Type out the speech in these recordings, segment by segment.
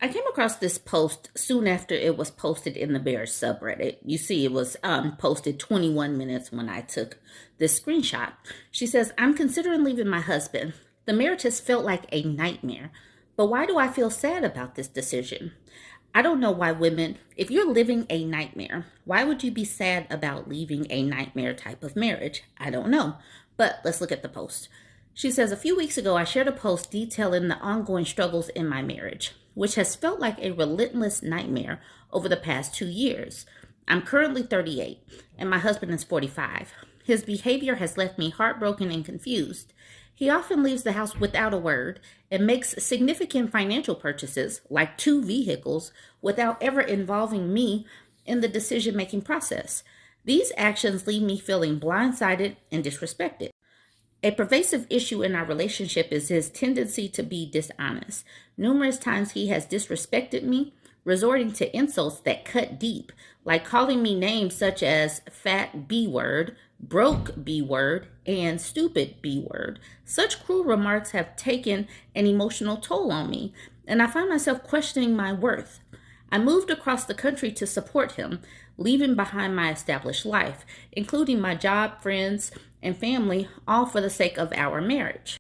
I came across this post soon after it was posted in the Bears subreddit. You see, it was posted 21 minutes when I took this screenshot. She says, I'm considering leaving my husband. The marriage has felt like a nightmare. But why do I feel sad about this decision? I don't know why women, if you're living a nightmare, why would you be sad about leaving a nightmare type of marriage? I don't know. But let's look at the post. She says, a few weeks ago, I shared a post detailing the ongoing struggles in my marriage, which has felt like a relentless nightmare over the past 2 years. I'm currently 38, and my husband is 45. His behavior has left me heartbroken and confused. He often leaves the house without a word and makes significant financial purchases, like 2 vehicles, without ever involving me in the decision-making process. These actions leave me feeling blindsided and disrespected. A pervasive issue in our relationship is his tendency to be dishonest. Numerous times he has disrespected me, resorting to insults that cut deep, like calling me names such as fat B word, broke B word, and stupid B word. Such cruel remarks have taken an emotional toll on me, and I find myself questioning my worth. I moved across the country to support him, leaving behind my established life, including my job, friends, and family, all for the sake of our marriage.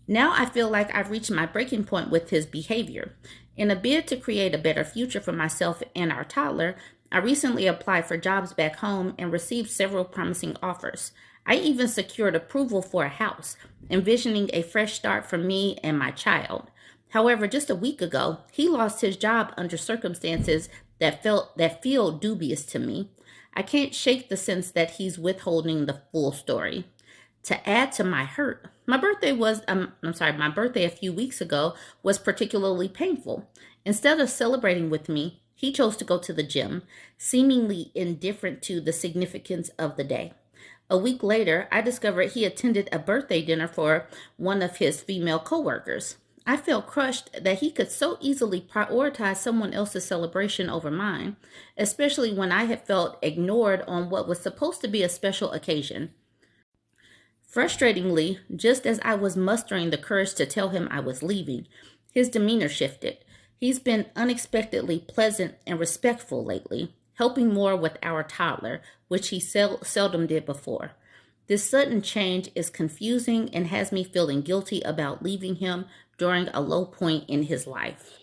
Now I feel like I've reached my breaking point with his behavior. In a bid to create a better future for myself and our toddler, I recently applied for jobs back home and received several promising offers. I even secured approval for a house, envisioning a fresh start for me and my child. However, just a week ago, he lost his job under circumstances that feel dubious to me. I can't shake the sense that he's withholding the full story. To add to my hurt, my birthday a few weeks ago was particularly painful. Instead of celebrating with me, he chose to go to the gym, seemingly indifferent to the significance of the day. A week later, I discovered he attended a birthday dinner for one of his female coworkers. I felt crushed that he could so easily prioritize someone else's celebration over mine, especially when I had felt ignored on what was supposed to be a special occasion. Frustratingly, just as I was mustering the courage to tell him I was leaving, his demeanor shifted. He's been unexpectedly pleasant and respectful lately, helping more with our toddler, which he seldom did before. This sudden change is confusing and has me feeling guilty about leaving him during a low point in his life.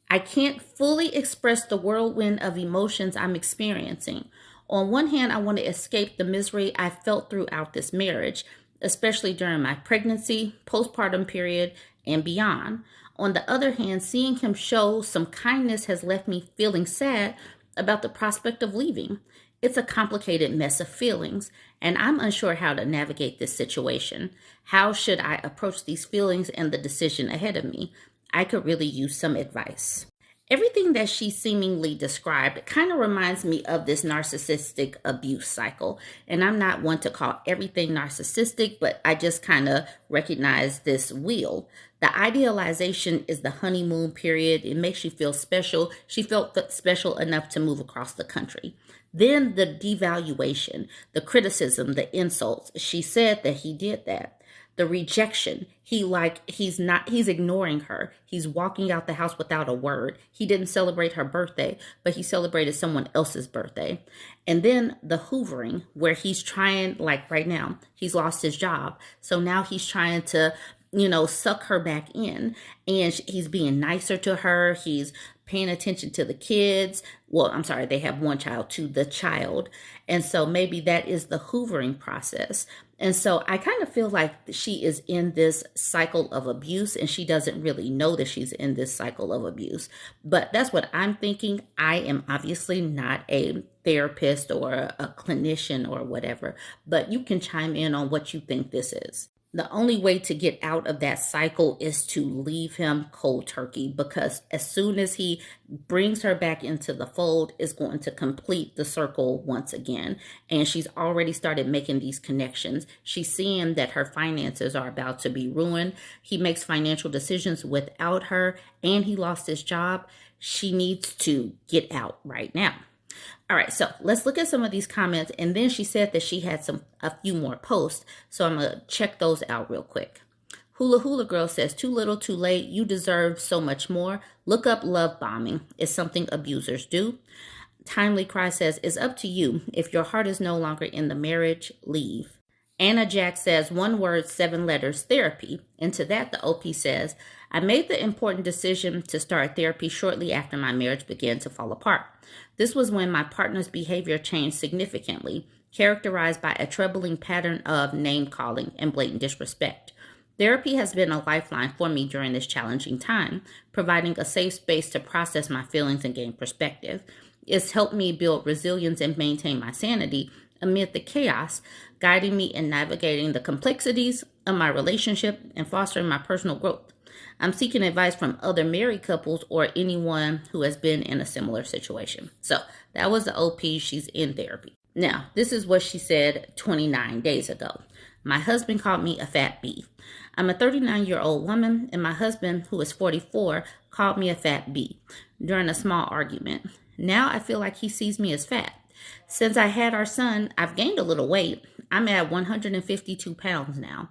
I can't fully express the whirlwind of emotions I'm experiencing. On one hand, I want to escape the misery I felt throughout this marriage, especially during my pregnancy, postpartum period, and beyond. On the other hand, seeing him show some kindness has left me feeling sad about the prospect of leaving. It's a complicated mess of feelings, and I'm unsure how to navigate this situation. How should I approach these feelings and the decision ahead of me? I could really use some advice. Everything that she seemingly described kind of reminds me of this narcissistic abuse cycle. And I'm not one to call everything narcissistic, but I just kind of recognize this wheel. The idealization is the honeymoon period. It makes you feel special. She felt special enough to move across the country. Then the devaluation, the criticism, the insults. She said that he did that. The rejection, he's ignoring her. He's walking out the house without a word. He didn't celebrate her birthday, but he celebrated someone else's birthday. And then the hoovering, where he's trying, like right now, he's lost his job. So now he's trying to, suck her back in. And he's being nicer to her. He's paying attention to the kids. Well, I'm sorry, they have one child, to the child. And so maybe that is the hoovering process. And so I kind of feel like she is in this cycle of abuse and she doesn't really know that she's in this cycle of abuse. But that's what I'm thinking. I am obviously not a therapist or a clinician or whatever, but you can chime in on what you think this is. The only way to get out of that cycle is to leave him cold turkey, because as soon as he brings her back into the fold, is going to complete the circle once again. And she's already started making these connections. She's seeing that her finances are about to be ruined. He makes financial decisions without her, and he lost his job. She needs to get out right now. All right, so let's look at some of these comments. And then she said that she had a few more posts. So I'm going to check those out real quick. Hula Hula Girl says, too little, too late. You deserve so much more. Look up love bombing. It's something abusers do. Timely Cry says, it's up to you. If your heart is no longer in the marriage, leave. Anna Jack says, one word, 7 letters, therapy. And to that, the OP says, I made the important decision to start therapy shortly after my marriage began to fall apart. This was when my partner's behavior changed significantly, characterized by a troubling pattern of name-calling and blatant disrespect. Therapy has been a lifeline for me during this challenging time, providing a safe space to process my feelings and gain perspective. It's helped me build resilience and maintain my sanity amid the chaos, guiding me in navigating the complexities of my relationship and fostering my personal growth. I'm seeking advice from other married couples or anyone who has been in a similar situation. So that was the OP. She's in therapy. Now, this is what she said 29 days ago. My husband called me a fat bee. I'm a 39-year-old woman, and my husband, who is 44, called me a fat bee during a small argument. Now I feel like he sees me as fat. Since I had our son, I've gained a little weight. I'm at 152 pounds now.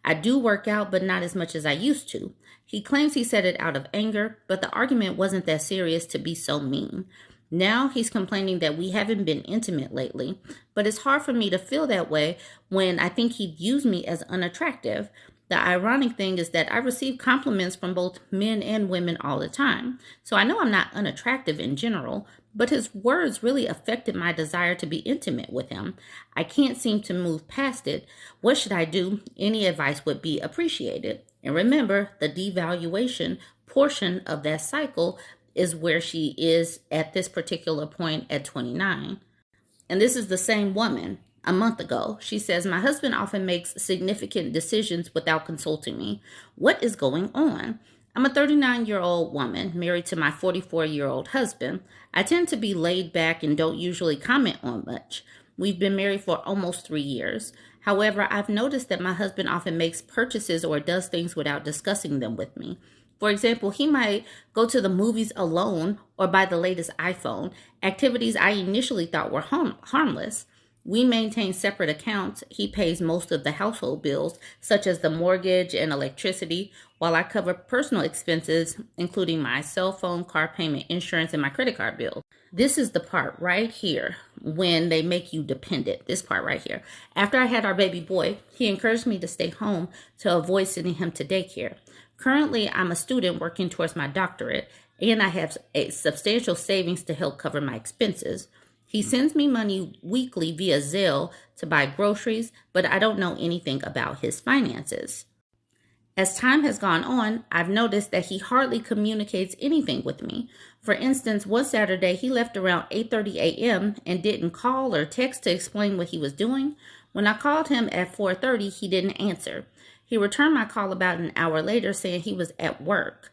I do work out, but not as much as I used to. He claims he said it out of anger, but the argument wasn't that serious to be so mean. Now he's complaining that we haven't been intimate lately, but it's hard for me to feel that way when I think he'd use me as unattractive. The ironic thing is that I receive compliments from both men and women all the time, so I know I'm not unattractive in general, but his words really affected my desire to be intimate with him. I can't seem to move past it. What should I do? Any advice would be appreciated. And remember, the devaluation portion of that cycle is where she is at this particular point at 29. And this is the same woman. A month ago, she says, my husband often makes significant decisions without consulting me. What is going on? I'm a 39-year-old woman married to my 44-year-old husband. I tend to be laid back and don't usually comment on much. We've been married for almost 3 years. However, I've noticed that my husband often makes purchases or does things without discussing them with me. For example, he might go to the movies alone or buy the latest iPhone, activities I initially thought were harmless. We maintain separate accounts. He pays most of the household bills, such as the mortgage and electricity, while I cover personal expenses, including my cell phone, car payment, insurance, and my credit card bill. This is the part right here when they make you dependent. This part right here. After I had our baby boy, he encouraged me to stay home to avoid sending him to daycare. Currently, I'm a student working towards my doctorate, and I have a substantial savings to help cover my expenses. He sends me money weekly via Zelle to buy groceries, but I don't know anything about his finances. As time has gone on, I've noticed that he hardly communicates anything with me. For instance, one Saturday, he left around 8:30 a.m. and didn't call or text to explain what he was doing. When I called him at 4:30, he didn't answer. He returned my call about an hour later saying he was at work.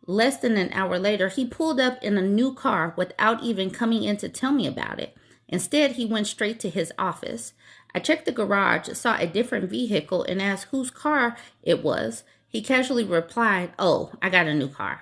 Less than an hour later, he pulled up in a new car without even coming in to tell me about it. Instead, he went straight to his office. I checked the garage, saw a different vehicle, and asked whose car it was. He casually replied, "Oh, I got a new car."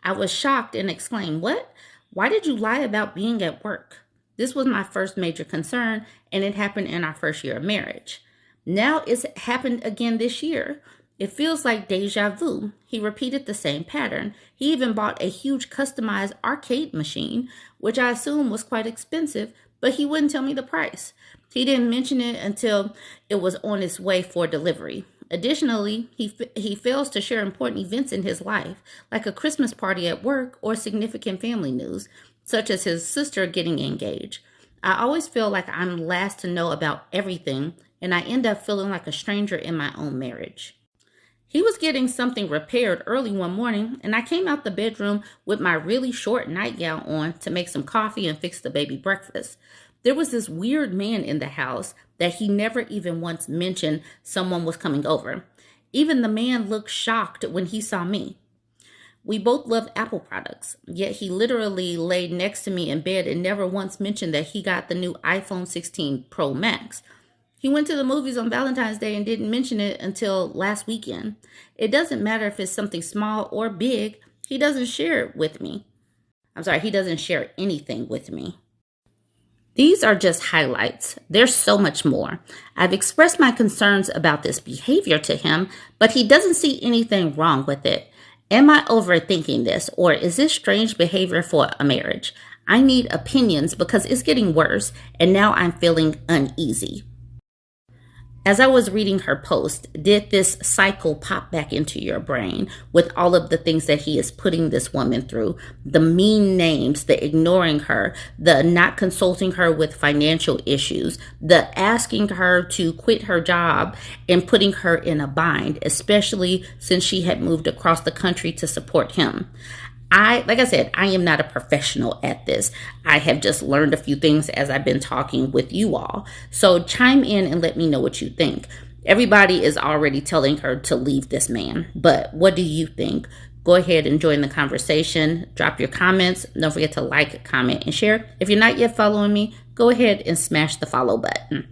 I was shocked and exclaimed, "What? Why did you lie about being at work?" This was my first major concern, and it happened in our first year of marriage. Now it's happened again this year. It feels like deja vu. He repeated the same pattern. He even bought a huge customized arcade machine, which I assume was quite expensive, but he wouldn't tell me the price. He didn't mention it until it was on its way for delivery. Additionally, he fails to share important events in his life, like a Christmas party at work or significant family news, such as his sister getting engaged. I always feel like I'm last to know about everything, and I end up feeling like a stranger in my own marriage. He was getting something repaired early one morning, and I came out the bedroom with my really short nightgown on to make some coffee and fix the baby breakfast. There was this weird man in the house that he never even once mentioned someone was coming over. Even the man looked shocked when he saw me. We both loved Apple products, yet he literally laid next to me in bed and never once mentioned that he got the new iPhone 16 Pro Max. He went to the movies on Valentine's Day and didn't mention it until last weekend. It doesn't matter if it's something small or big. He doesn't share it with me. He doesn't share anything with me. These are just highlights. There's so much more. I've expressed my concerns about this behavior to him, but he doesn't see anything wrong with it. Am I overthinking this, or is this strange behavior for a marriage? I need opinions because it's getting worse, and now I'm feeling uneasy. As I was reading her post, did this cycle pop back into your brain with all of the things that he is putting this woman through? The mean names, the ignoring her, the not consulting her with financial issues, the asking her to quit her job and putting her in a bind, especially since she had moved across the country to support him. Like I said, I am not a professional at this. I have just learned a few things as I've been talking with you all. So chime in and let me know what you think. Everybody is already telling her to leave this man, but what do you think? Go ahead and join the conversation. Drop your comments. Don't forget to like, comment, and share. If you're not yet following me, go ahead and smash the follow button.